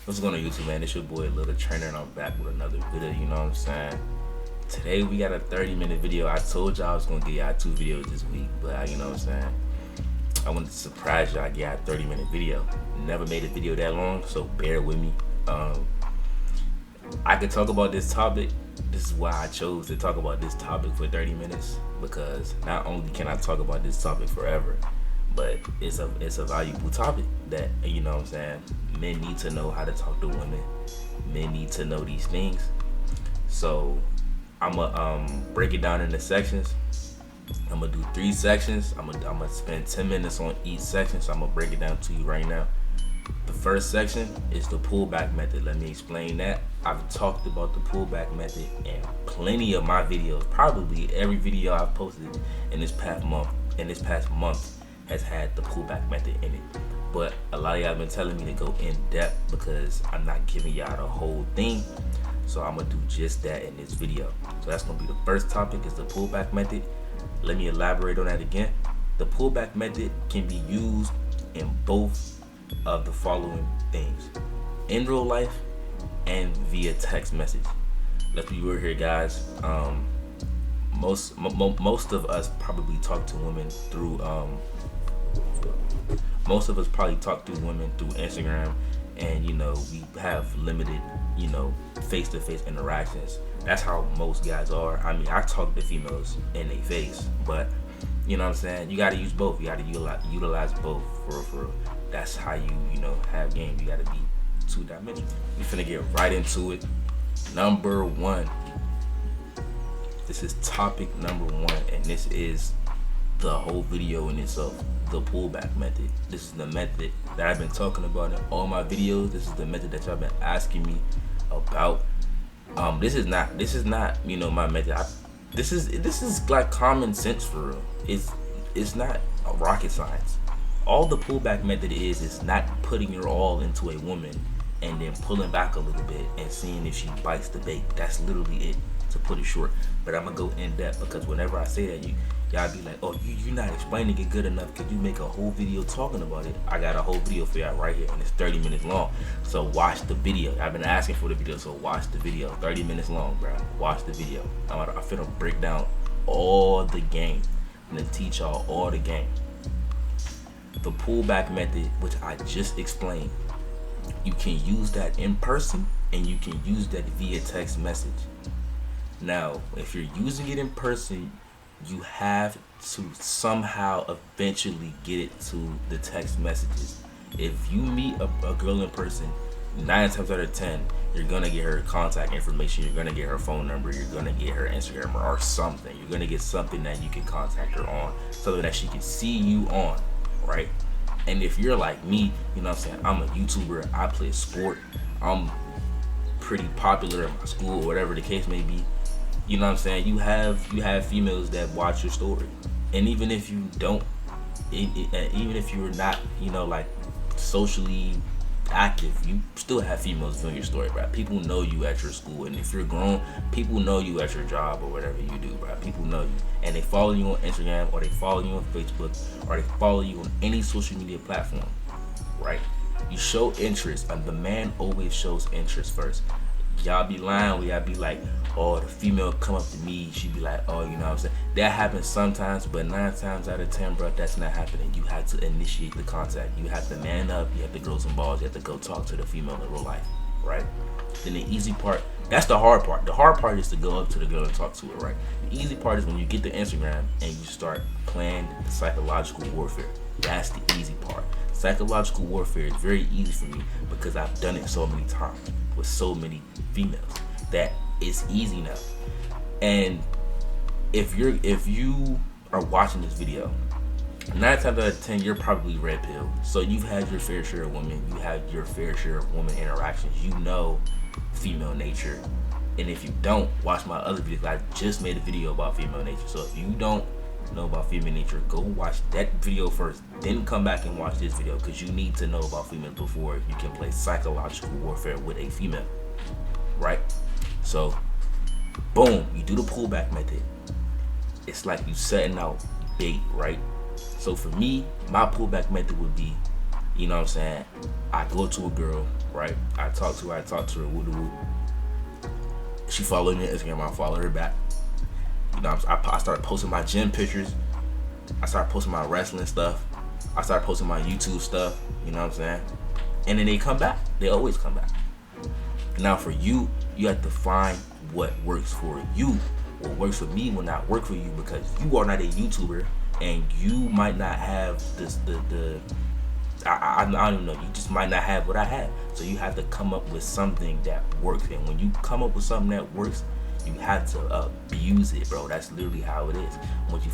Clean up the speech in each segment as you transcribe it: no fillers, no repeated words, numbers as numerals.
What's going on, YouTube, man? It's your boy Little Trainer, and I'm back with another video. You know what I'm saying? Today we got a 30-minute video. I told y'all I was gonna get y'all 2 videos this week, but you know what I'm saying? I wanted to surprise y'all, get y'all a 30-minute video. Never made a video that long, so bear with me. I could talk about this topic. This is why I chose to talk about this topic for 30 minutes, because not only can I talk about this topic forever, but it's a valuable topic that, you know what I'm saying, men need to know how to talk to women. Men need to know these things. So I'ma break it down into sections. I'm gonna do 3 sections. I'm gonna spend 10 minutes on each section, so I'm gonna break it down to you right now. The first section is the pullback method. Let me explain that. I've talked about the pullback method in plenty of my videos. Probably every video I've posted in this past month has had the pullback method in it. But a lot of y'all been telling me to go in depth because I'm not giving y'all the whole thing. So I'm gonna do just that in this video. So that's gonna be the first topic, is the pullback method. Let me elaborate on that again. The pullback method can be used in both of the following things: in real life and via text message. Let's be real here, guys. Most of us probably talk to women through through Instagram, and we have limited face-to-face interactions. That's how most guys are. I mean, I talk to females in their face, but you know what I'm saying, you got to use both. You got to utilize both for that's how you have game. You got to be two-dimensional. We finna get right into it. Number 1. This is topic number 1, and this is the whole video in itself. The pullback method. This is the method that I've been talking about in all my videos. This is the method that y'all been asking me about. This is not my method. This is like common sense for real. It's not rocket science. All the pullback method is not putting your all into a woman and then pulling back a little bit and seeing if she bites the bait. That's literally it, to put it short. But I'm gonna go in depth, because whenever I say that, y'all be like, oh, you're not explaining it good enough. Could you make a whole video talking about it? I got a whole video for y'all right here, and it's 30 minutes long. So watch the video. I've been asking for the video, so watch the video. 30 minutes long, bro. Watch the video. I'm finna break down all the game. I'm gonna teach y'all all the game. The pullback method, which I just explained, you can use that in person and you can use that via text message. Now, if you're using it in person, you have to somehow eventually get it to the text messages. If you meet a girl in person, 9 times out of 10, you're gonna get her contact information, you're gonna get her phone number, you're gonna get her Instagram or something. You're gonna get something that you can contact her on, so that she can see you on, right? And if you're like me, you know what I'm saying, I'm a YouTuber, I play sport, I'm pretty popular in my school, whatever the case may be. You know what I'm saying? You have females that watch your story, and even if you don't, even if you're not, like socially active, you still have females viewing your story, bro. People know you at your school, and if you're grown, people know you at your job or whatever you do, bro. People know you, and they follow you on Instagram, or they follow you on Facebook, or they follow you on any social media platform, right? You show interest, and the man always shows interest first. Y'all be lying when y'all be like, oh, the female come up to me, she be like, oh, you know what I'm saying? That happens sometimes, but 9 times out of 10, bro, that's not happening. You have to initiate the contact. You have to man up, you have to grow some balls, you have to go talk to the female in real life, right? Then the easy part, that's the hard part. The hard part is to go up to the girl and talk to her, right? The easy part is when you get to Instagram and you start playing psychological warfare. That's the easy part. Psychological warfare is very easy for me because I've done it so many times with so many females that it's easy now. And if you are watching this video, 9 times out of 10, you're probably red pill. So you've had your fair share of women, you have your fair share of woman interactions, you know female nature. And if you don't, watch my other videos. I just made a video about female nature. So if you don't know about female nature, go watch that video first, then come back and watch this video, because you need to know about females before you can play psychological warfare with a female, right? So boom, you do the pullback method. It's like you setting out bait, right? So for me, my pullback method would be, you know what I'm saying, I go to a girl, right? I talked to her, woo. She followed me on Instagram, I followed her back. You know, I started posting my gym pictures. I started posting my wrestling stuff. I started posting my YouTube stuff. You know what I'm saying? And then they come back. They always come back. Now for you, you have to find what works for you. What works for me will not work for you because you are not a YouTuber and you might not have this I don't even know. You just might not have what I have. So you have to come up with something that works. And when you come up with something that works, you have to abuse it, bro. That's literally how it is. When you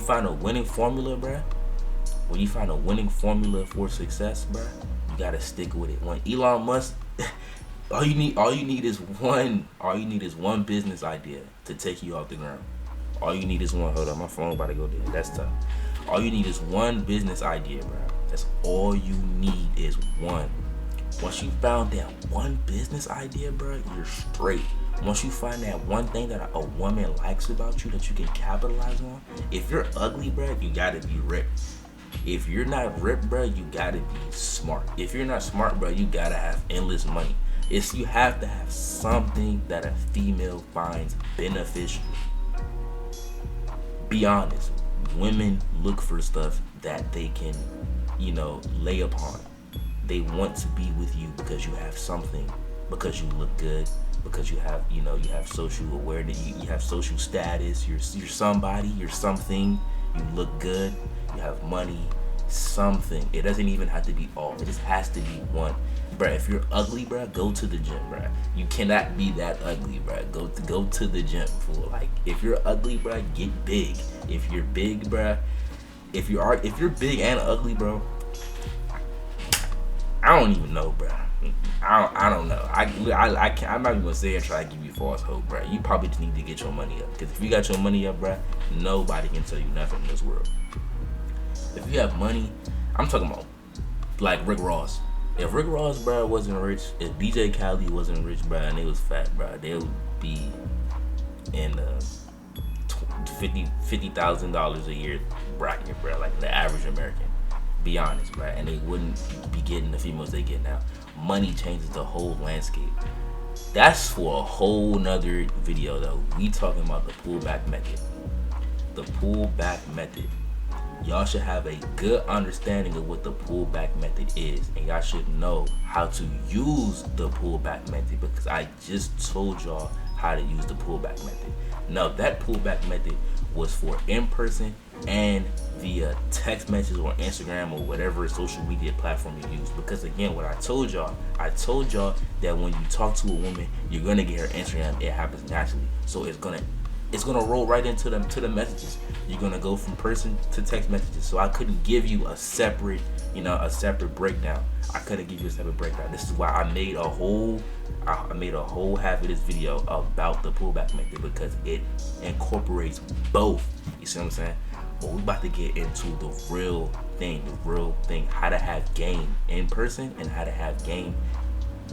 find a winning formula, bro. When you find a winning formula for success, bro, you gotta stick with it. When Elon Musk, all you need is one business idea to take you off the ground. All you need is one. Hold on, my phone about to go dead. That's tough. All you need is one business idea, bro. That's all you need is one. Once you found that one business idea, bro, you're straight. Once you find that one thing that a woman likes about you that you can capitalize on, if you're ugly, bro, you gotta be ripped. If you're not ripped, bro, you gotta be smart. If you're not smart, bro, you gotta have endless money. You have to have something that a female finds beneficial. Be honest. Women look for stuff that they can, lay upon. They want to be with you because you have something, because you look good, because you have, you have social awareness, you have social status, you're somebody, you're something, you look good, you have money, something. It doesn't even have to be all. It just has to be one. Bruh, if you're ugly, bruh, go to the gym, bruh. You cannot be that ugly, bruh. Go to the gym, fool. Like, if you're ugly, bruh, get big. If you're big, bruh, if you're big and ugly, bro, I don't even know, bruh. I don't know. I can't, I'm not even gonna say and try to give you false hope, bruh. You probably just need to get your money up. Because if you got your money up, bruh, nobody can tell you nothing in this world. If you have money, I'm talking about like Rick Ross. If Rick Ross, bro, wasn't rich, if DJ Khaled wasn't rich, bro, and they was fat, bro, they would be in the $50,000 a year bracket, bro, like the average American. Be honest, bro, and they wouldn't be getting the females they get now. Money changes the whole landscape. That's for a whole nother video, though. We talking about the pullback method. The pullback method. Y'all should have a good understanding of what the pullback method is, and y'all should know how to use the pullback method because I just told y'all how to use the pullback method. Now that pullback method was for in person and via text message or Instagram or whatever social media platform you use, because again, what I told y'all that when you talk to a woman, you're gonna get her Instagram. It happens naturally, so it's gonna roll right into the messages. You're gonna go from person to text messages. So I couldn't give you a separate breakdown. I couldn't give you a separate breakdown. This is why I made a whole half of this video about the pullback method, because it incorporates both. You see what I'm saying? But we about to get into the real thing, how to have game in person and how to have game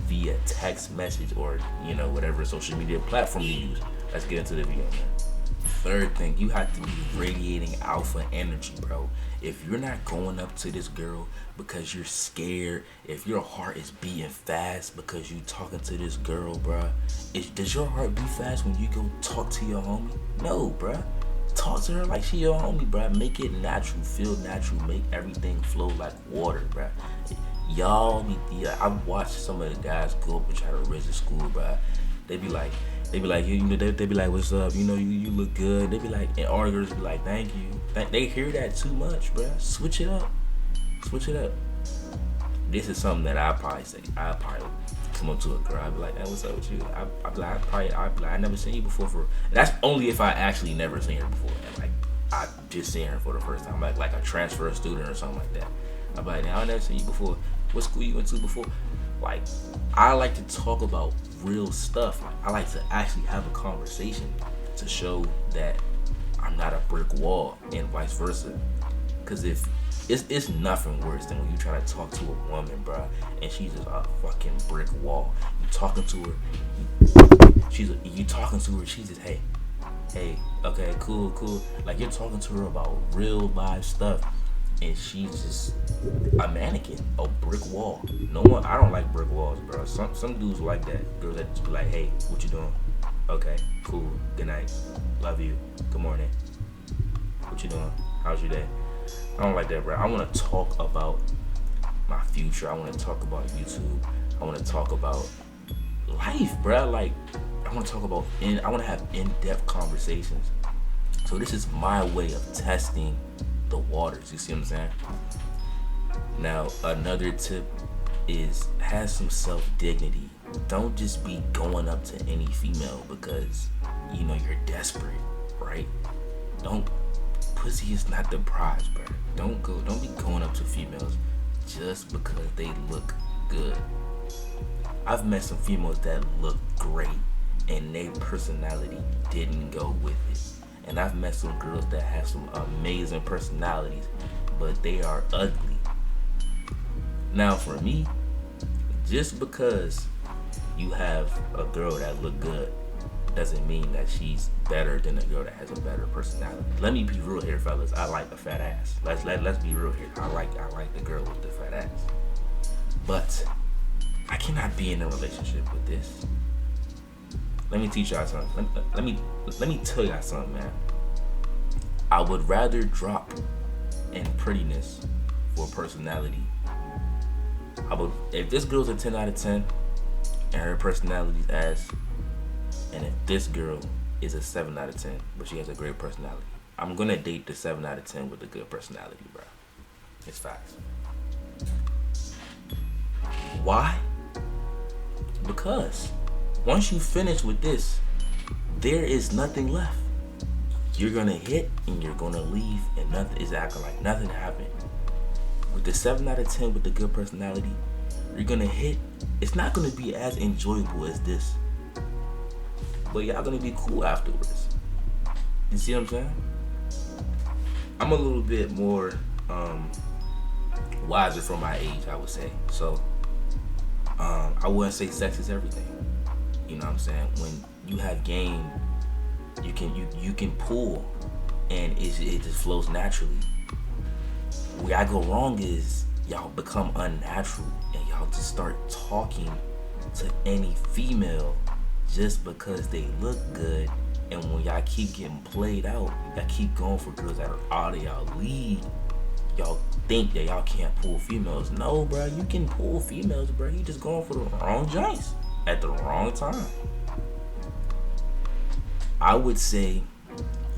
via text message or whatever social media platform you use. Let's get into the video, man. Third thing, you have to be radiating alpha energy, bro. If you're not going up to this girl because you're scared, if your heart is beating fast because you talking to this girl, bro, does your heart beat fast when you go talk to your homie? No, bro. Talk to her like she your homie, bro. Make it natural, feel natural, make everything flow like water, bro. I've watched some of the guys go up and try to Rizz at school, bro. They be like, they be like, what's up? You look good. They be like, and all girls be like, thank you. They hear that too much, bro. Switch it up. This is something that I probably say. I probably come up to a girl. I be like, hey, what's up with you? I never seen you before. That's only if I actually never seen her before. And like, I just seen her for the first time, like a transfer student or something like that. I be like, I never seen you before. What school you went to before? Like, I like to talk about real stuff. Like, I like to actually have a conversation to show that I'm not a brick wall and vice versa. Because if it's nothing worse than when you try to talk to a woman, bro, and she's just a fucking brick wall. You talking to her, she's just hey, okay, cool. Like, you're talking to her about real live stuff, and she's just a mannequin, a brick wall. No one, I don't like brick walls, bro. Some dudes like that. Girls that just be like, hey, what you doing? Okay, cool. Good night. Love you. Good morning. What you doing? How's your day? I don't like that, bro. I want to talk about my future. I want to talk about YouTube. I want to talk about life, bro. Like, I want to talk about, I want to have in-depth conversations. So this is my way of testing the waters. You see what I'm saying? Now, another tip is have some self-dignity. Don't just be going up to any female because, you know, you're desperate, right? Pussy is not the prize, bro. Don't be going up to females just because they look good. I've met some females that look great and their personality didn't go with it. And I've met some girls that have some amazing personalities, but they are ugly. Now for me, just because you have a girl that look good doesn't mean that she's better than a girl that has a better personality. Let me be real here, fellas. I like a fat ass. Let's be real here. I like the girl with the fat ass. But I cannot be in a relationship with this. Let me teach y'all something. Let me tell y'all something, man. I would rather drop in prettiness for personality. If this girl's a 10 out of 10 and her personality's ass, and if this girl is a 7 out of 10 but she has a great personality, I'm gonna date the 7 out of 10 with a good personality, bro. It's facts. Why? Because once you finish with this, there is nothing left. You're gonna hit and you're gonna leave, and nothing is acting like nothing happened. With the 7 out of 10 with the good personality, you're gonna hit. It's not gonna be as enjoyable as this, but y'all gonna be cool afterwards. You see what I'm saying? I'm a little bit more wiser for my age, I would say. So I wouldn't say sex is everything. You know what I'm saying? When you have game, you can pull, and it just flows naturally. Where I go wrong is y'all become unnatural and y'all just start talking to any female just because they look good. And when y'all keep getting played out, y'all keep going for girls that are out of y'all league, y'all think that y'all can't pull females. No, bro, you can pull females, bro. You just going for the wrong joints at the wrong time. I would say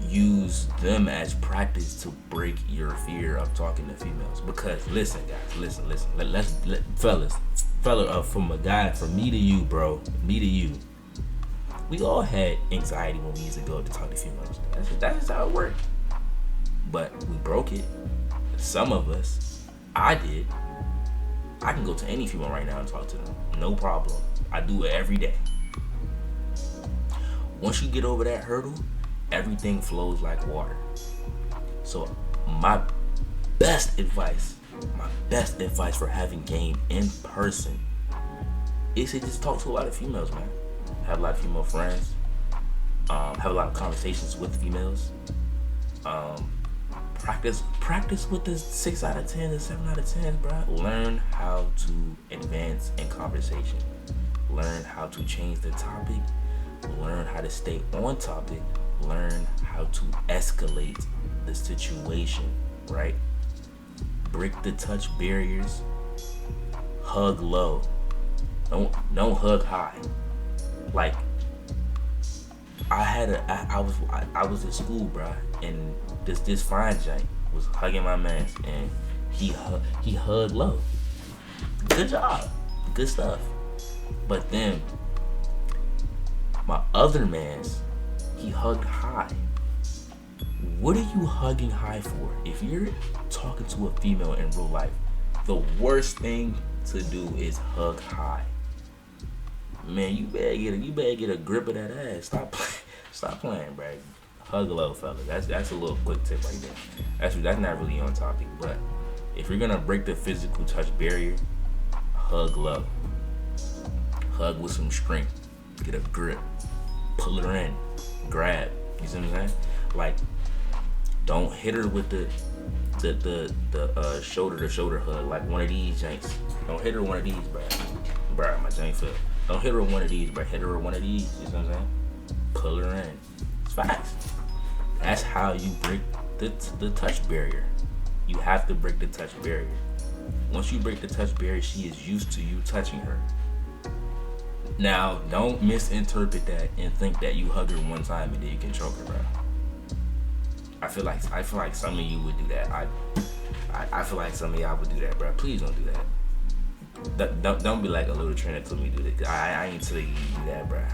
use them as practice to break your fear of talking to females. Because listen, guys, listen. Fellas, from a guy, from me to you, bro, me to you. We all had anxiety when we used to go to talk to females. That's how it worked. But we broke it. Some of us, I did. I can go to any female right now and talk to them. No problem. I do it every day. Once you get over that hurdle, everything flows like water. So my best advice for having game in person is to just talk to a lot of females, man. Have a lot of female friends. Have a lot of conversations with females. Practice with the 6 out of 10, the 7 out of 10, bro. Learn how to advance in conversation. Learn how to change the topic. Learn how to stay on topic. Learn how to escalate the situation, right? Break the touch barriers. Hug low. Don't hug high. Like, I was in school, bro, and this fine giant was hugging my mans, and he hugged low. Good job, good stuff. But then my other mans, he hugged high. What are you hugging high for? If you're talking to a female in real life, the worst thing to do is hug high. Man, you better get a grip of that ass. Stop playing, bro. Hug low, fella. That's a little quick tip right there. That's not really on topic, but if you're gonna break the physical touch barrier, hug low. Hug with some strength. Get a grip. Pull her in. Grab. You see what I'm saying? Like, don't hit her with the the shoulder to shoulder hug, like one of these janks. Don't hit her one of these, bruh. My jank fell. Don't hit her one of these, bruh. Hit her one of these. You know what I'm saying? Pull her in. It's facts. That's how you break the touch barrier. You have to break the touch barrier. Once you break the touch barrier, she is used to you touching her. Now, don't misinterpret that and think that you hug her one time and then you can choke her, bro. I feel like some of you would do that. I feel like some of y'all would do that, bro. Please don't do that. Don't be like a little trainer told me to do that. I ain't tell you to do that, bro.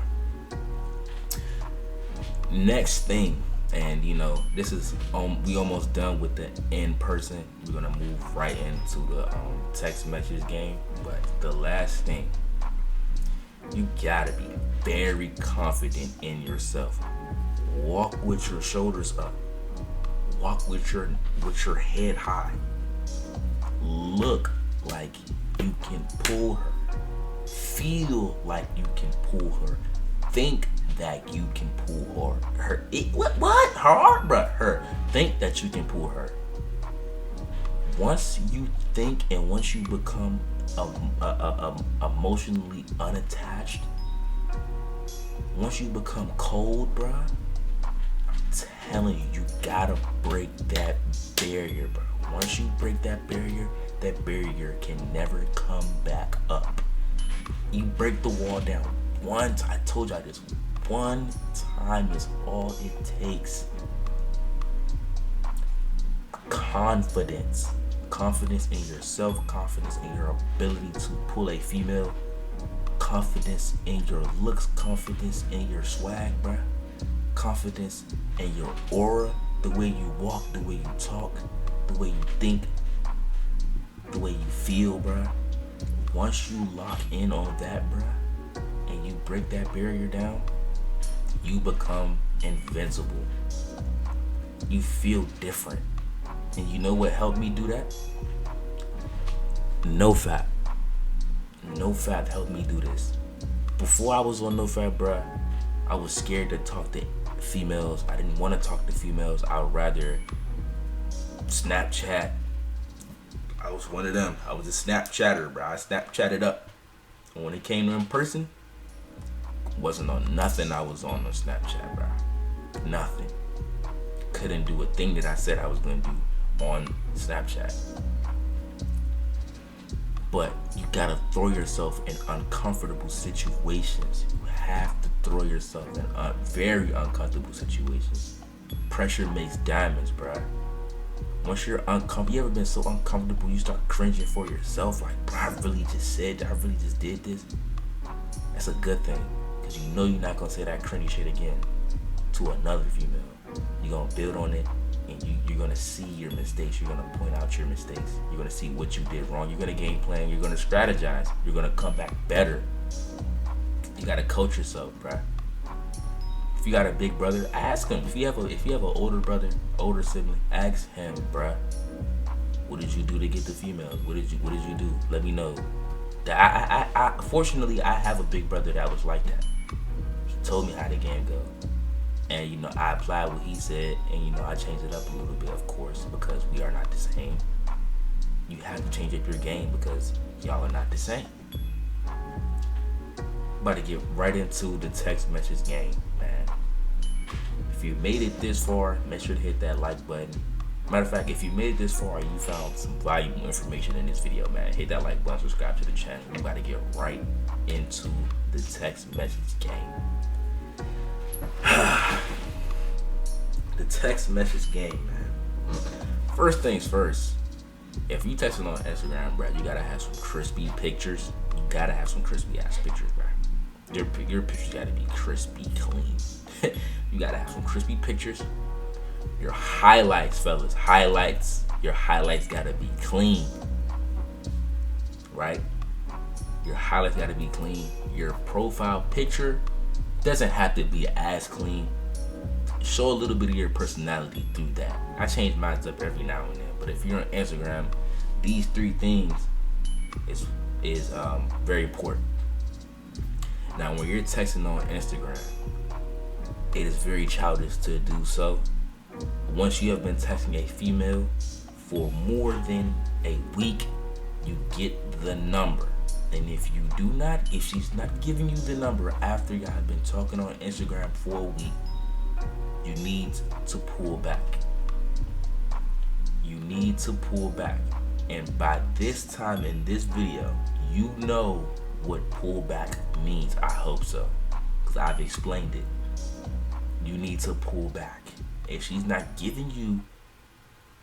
Next thing, and this is we almost done with the in person. We're gonna move right into the text message game. But the last thing, you gotta be very confident in yourself. Walk with your shoulders up. Walk with your head high. Look like you can pull her. Feel like you can pull her. Think that you can pull her. What? Her, bruh. Her. Think that you can pull her. Once you think and once you become emotionally unattached, once you become cold, bruh, I'm telling you, you gotta break that barrier, bro. Once you break that barrier can never come back up. You break the wall down once. I told y'all this. One time is all it takes. Confidence in yourself, confidence in your ability to pull a female, confidence in your looks, confidence in your swag, bruh, confidence in your aura, the way you walk, the way you talk, the way you think, the way you feel, bruh. Once you lock in on that, bruh, and you break that barrier down, you become invincible. You feel different. And you know what helped me do that? NoFap. NoFap helped me do this. Before I was on NoFap, bruh, I was scared to talk to females. I didn't want to talk to females. I would rather Snapchat. I was one of them. I was a Snapchatter, bruh. I Snapchatted up. And when it came to in person, wasn't on nothing I was on Snapchat, bruh. Nothing. Couldn't do a thing that I said I was going to do on Snapchat. But you gotta throw yourself in uncomfortable situations. You have to throw yourself in very uncomfortable situations. Pressure makes diamonds, bruh. Once you're uncomfortable, you ever been so uncomfortable you start cringing for yourself? Like, bro, I really just said that, I really just did this. That's a good thing, because you know you're not gonna say that cringy shit again to another female. You're gonna build on it, and you're gonna see your mistakes. You're gonna point out your mistakes. You're gonna see what you did wrong. You're gonna game plan. You're gonna strategize. You're gonna come back better. You gotta coach yourself, bruh. If you got a big brother, ask him. If you have an older brother, older sibling, ask him, bruh. What did you do to get the females? What did you do? Let me know. Fortunately, I have a big brother that was like that. He told me how the game go. And I applied what he said, and I changed it up a little bit, of course, because we are not the same. You have to change up your game because y'all are not the same. About to get right into the text message game, man. If you made it this far, make sure to hit that like button. Matter of fact, if you made it this far and you found some valuable information in this video, man, hit that like button, subscribe to the channel. We about to get right into the text message game. The text message game, man. First things first, if you texting on Instagram, bro, you gotta have some crispy pictures. You gotta have some crispy ass pictures, bro. Your pictures gotta be crispy clean. You gotta have some crispy pictures. Your highlights, fellas, your highlights gotta be clean, right? Your highlights gotta be clean. Your profile picture doesn't have to be as clean. Show a little bit of your personality through that. I change mine up every now and then, but if you're on Instagram, these three things is very important. Now, when you're texting on Instagram, it is very childish to do so. Once you have been texting a female for more than a week, you get the number. And if she's not giving you the number after y'all have been talking on Instagram for a week, you need to pull back. You need to pull back. And by this time in this video, you know what pullback means. I hope so, because I've explained it. You need to pull back. If she's not giving you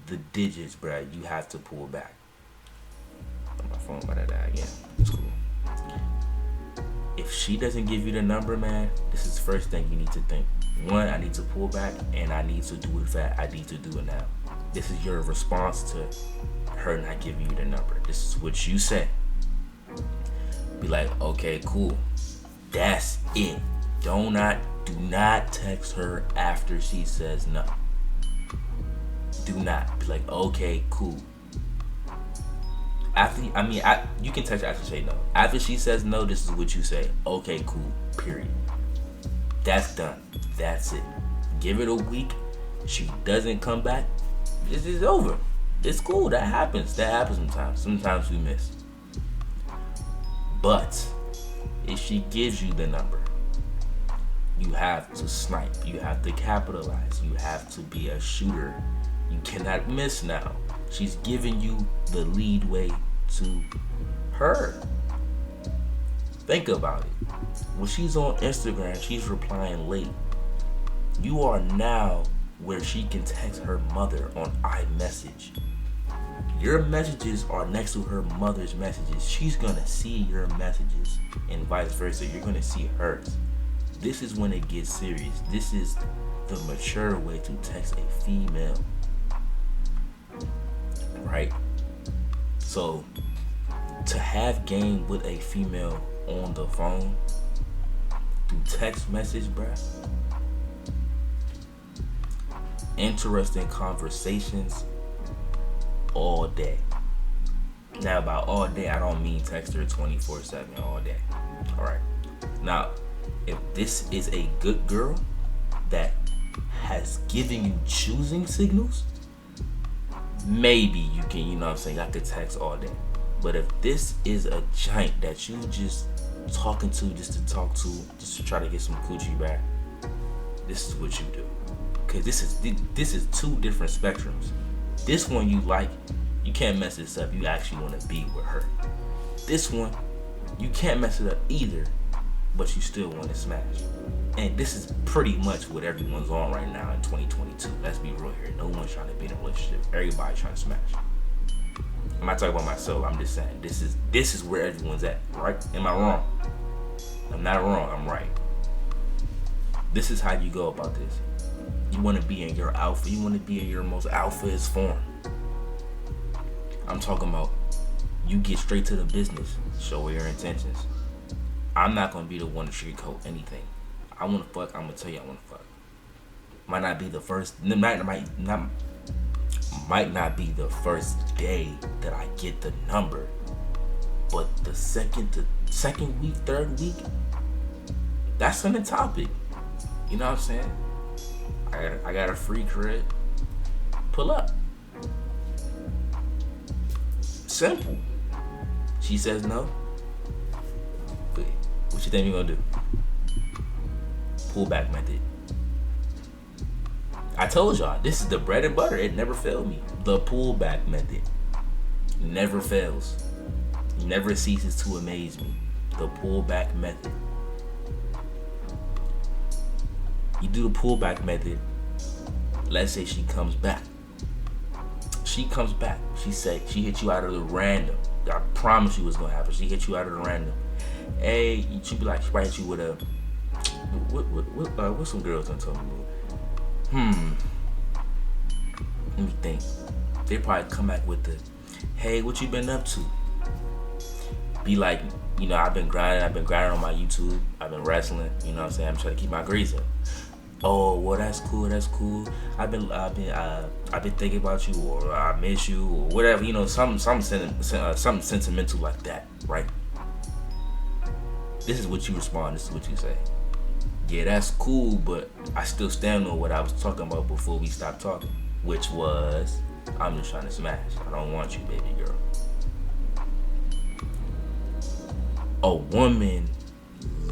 the digits, bruh, you have to pull back. My phone about to die again. It's cool. If she doesn't give you the number, man, this is the first thing you need to think. One, I need to pull back, and I need to do it fast. I need to do it now. This is your response to her not giving you the number. This is what you say. Be like, okay, cool. That's it. Do not text her after she says no. Do not. Be like, okay, cool. You can text her after she say no. After she says no, this is what you say. Okay, cool. Period. That's done. That's it. Give it a week. She doesn't come back. This is over. It's cool. That happens. That happens sometimes. Sometimes we miss. But if she gives you the number, you have to snipe. You have to capitalize. You have to be a shooter. You cannot miss now. She's giving you the lead way to her. Think about it. When she's on Instagram, she's replying late. You are now where she can text her mother on iMessage. Your messages are next to her mother's messages. She's gonna see your messages and vice versa. You're gonna see hers. This is when it gets serious. This is the mature way to text a female. Right? So, to have game with a female on the phone through text message, bruh. Interesting conversations all day. Now, by all day, I don't mean text her 24/7 all day. Alright. Now, if this is a good girl that has given you choosing signals, maybe you can, you know what I'm saying, I could text all day. But if this is a giant that you just talking to just to talk to, just to try to get some coochie back, this is what you do. Because this is two different spectrums. This one you like, you can't mess this up. You actually want to be with her. This one, you can't mess it up either, but you still want to smash. And this is pretty much what everyone's on right now in 2022. Let's be real here. No one's trying to be in a relationship. Everybody's trying to smash. I'm not talking about myself. I'm just saying this is where everyone's at, right? Am I wrong? I'm not wrong. I'm right. This is how you go about this. You want to be in your alpha. You want to be in your most alphaist form. I'm talking about you get straight to the business. Show your intentions. I'm not going to be the one to sugarcoat anything. I want to fuck. I'm going to tell you I want to fuck. Might not be the first. Might not be the first day that I get the number, but the second week, third week, that's on the topic. You know what I'm saying? I got a free crib. Pull up. Simple. She says no. But what you think we gonna do? Pullback method. I told y'all, this is the bread and butter. It never failed me. The pullback method never fails. Never ceases to amaze me. The pullback method. You do the pullback method. Let's say she comes back. She comes back. She hit you out of the random. I promise you what's gonna happen. She hit you out of the random. Hey, she be like, she might hit you with a what some girls done told me about? Let me think. They probably come back with the, hey, what you been up to? Be like, you know, I've been grinding on my YouTube. I've been wrestling. You know what I'm saying? I'm trying to keep my grades up. Oh, well, that's cool. I've been thinking about you, or I miss you, or whatever. You know, something sentimental like that, right? This is what you respond. This is what you say. Yeah, that's cool, but I still stand on what I was talking about before we stopped talking, which was I'm just trying to smash. I don't want you, baby girl. A woman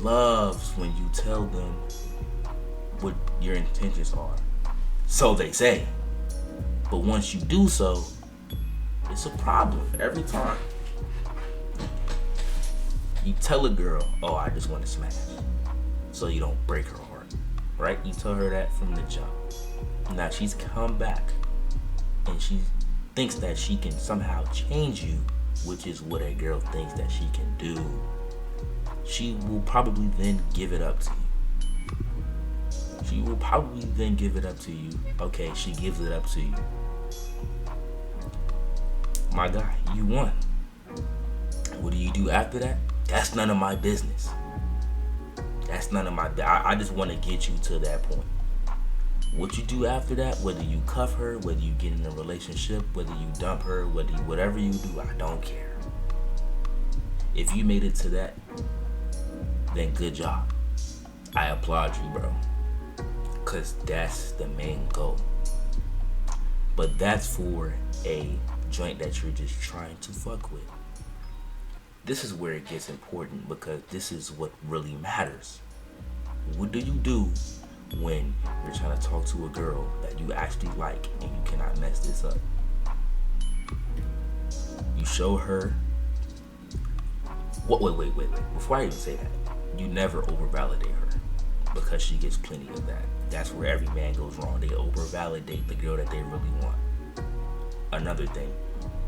loves when you tell them what your intentions are. So they say. But once you do so, it's a problem every time. You tell a girl, oh, I just want to smash. So you don't break her heart. Right? You tell her that from the jump. Now she's come back and she thinks that she can somehow change you, which is what a girl thinks that she can do. She will probably then give it up to you. She will probably then give it up to you. Okay, she gives it up to you. My guy, you won. What do you do after that? That's none of my business. That's none of my. I just want to get you to that point. What you do after that, whether you cuff her, whether you get in a relationship, whether you dump her, whatever you do, I don't care. If you made it to that, then good job. I applaud you, bro. Cause that's the main goal. But that's for a joint that you're just trying to fuck with. This is where it gets important because this is what really matters. What do you do when you're trying to talk to a girl that you actually like and you cannot mess this up? You show her. Wait. Before I even say that, you never overvalidate her because she gets plenty of that. That's where every man goes wrong. They overvalidate the girl that they really want. Another thing,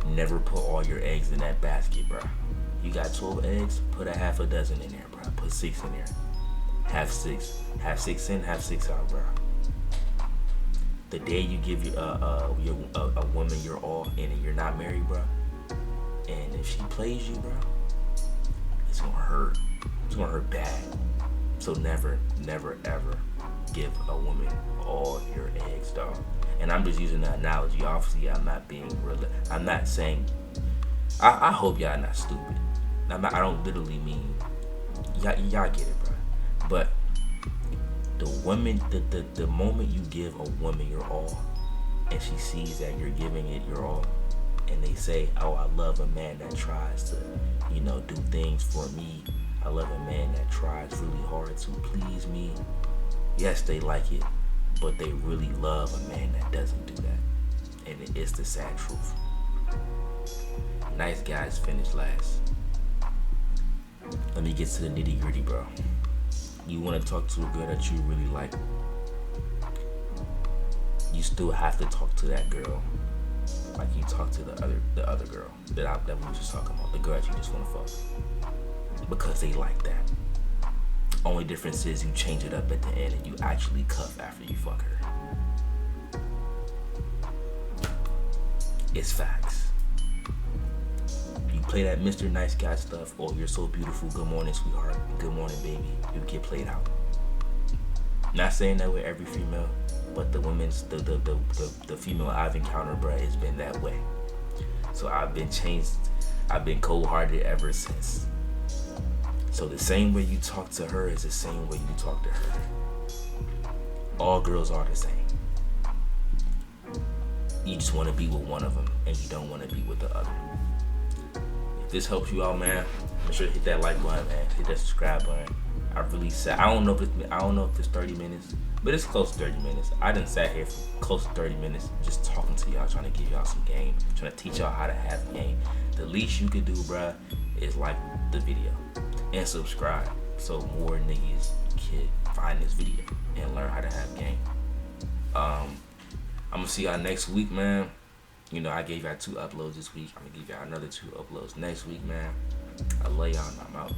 never put all your eggs in that basket, bro. You got 12 eggs, put a half a dozen in there, bro. Put 6 in there. Have 6 in, have 6 out, bro. The day you give a woman your all and you're not married, bro, and if she plays you, bro, it's gonna hurt. It's gonna hurt bad. So never, ever give a woman all your eggs, dog. And I'm just using that analogy. Obviously, I'm not being real. I'm not saying. I hope y'all not stupid. I don't literally mean. Y'all get it, bro. But the woman, the moment you give a woman your all, and she sees that you're giving it your all, and they say, "Oh, I love a man that tries to, do things for me. I love a man that tries really hard to please me." Yes, they like it, but they really love a man that doesn't do that, and it's the sad truth. Nice guys finish last. Let me get to the nitty gritty, bro. You want to talk to a girl that you really like, you still have to talk to that girl like you talk to the other girl that we were just talking about, the girl that you just want to fuck, because they like that. Only difference is you change it up at the end and you actually cuff after you fuck her. It's facts. You play that Mr. Nice Guy stuff, oh, you're so beautiful, good morning, sweetheart, good morning, baby, you get played out. Not saying that with every female, but the female I've encountered, bruh, has been that way. So I've been changed, I've been cold-hearted ever since. So the same way you talk to her is the same way you talk to her. All girls are the same. You just want to be with one of them, and you don't want to be with the other. If this helps you out, man, make sure to hit that like button, man. Hit that subscribe button. I really sat. I don't know if it's 30 minutes, but it's close to 30 minutes. I done sat here for close to 30 minutes just talking to y'all, trying to give y'all some game, trying to teach y'all how to have game. The least you could do, bruh, is like the video and subscribe so more niggas can find this video and learn how to have game. I'm gonna see y'all next week, man. I gave y'all 2 uploads this week. I'm gonna give y'all another 2 uploads next week, man. I love y'all and I'm out.